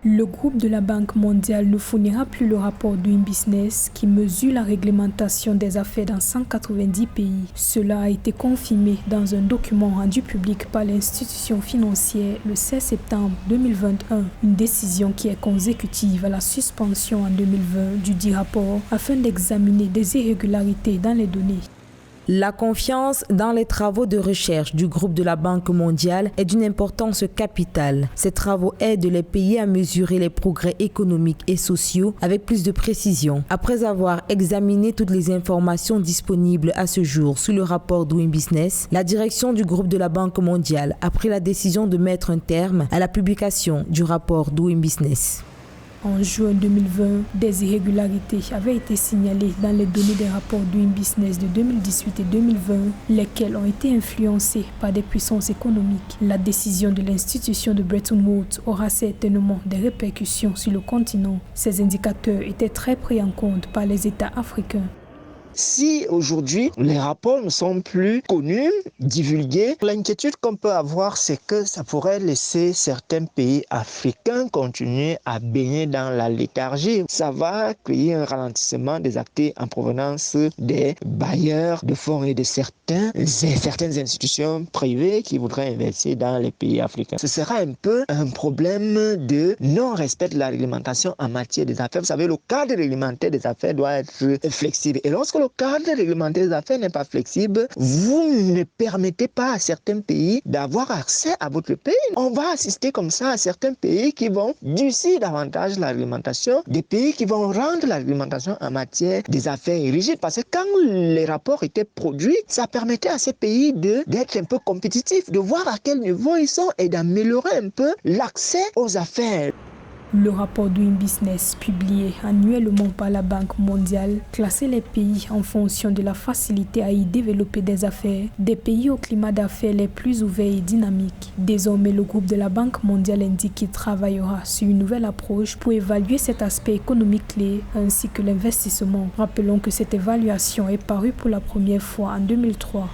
Le groupe de la Banque mondiale ne fournira plus le rapport Doing Business qui mesure la réglementation des affaires dans 190 pays. Cela a été confirmé dans un document rendu public par l'institution financière le 16 septembre 2021. Une décision qui est consécutive à la suspension en 2020 du dit rapport afin d'examiner des irrégularités dans les données. La confiance dans les travaux de recherche du groupe de la Banque mondiale est d'une importance capitale. Ces travaux aident les pays à mesurer les progrès économiques et sociaux avec plus de précision. Après avoir examiné toutes les informations disponibles à ce jour sous le rapport Doing Business, la direction du groupe de la Banque mondiale a pris la décision de mettre un terme à la publication du rapport Doing Business. En juin 2020, des irrégularités avaient été signalées dans les données des rapports Doing Business de 2018 et 2020, lesquels ont été influencés par des puissances économiques. La décision de l'institution de Bretton Woods aura certainement des répercussions sur le continent. Ces indicateurs étaient très pris en compte par les États africains. Si aujourd'hui les rapports ne sont plus connus, divulgués, l'inquiétude qu'on peut avoir, c'est que ça pourrait laisser certains pays africains continuer à baigner dans la léthargie. Ça va créer un ralentissement des actifs en provenance des bailleurs de fonds et de certaines institutions privées qui voudraient investir dans les pays africains. Ce sera un peu un problème de non-respect de la réglementation en matière des affaires. Vous savez, le cadre réglementaire des affaires doit être flexible. Et lorsque le cadre réglementaire des affaires n'est pas flexible, vous ne permettez pas à certains pays d'avoir accès à votre pays. On va assister comme ça à certains pays qui vont durcir davantage la réglementation, des pays qui vont rendre la réglementation en matière des affaires rigides. Parce que quand les rapports étaient produits, ça permettait à ces pays d'être un peu compétitifs, de voir à quel niveau ils sont et d'améliorer un peu l'accès aux affaires. Le rapport Doing Business, publié annuellement par la Banque mondiale, classait les pays en fonction de la facilité à y développer des affaires, des pays au climat d'affaires les plus ouverts et dynamiques. Désormais, le groupe de la Banque mondiale indique qu'il travaillera sur une nouvelle approche pour évaluer cet aspect économique clé ainsi que l'investissement. Rappelons que cette évaluation est parue pour la première fois en 2003.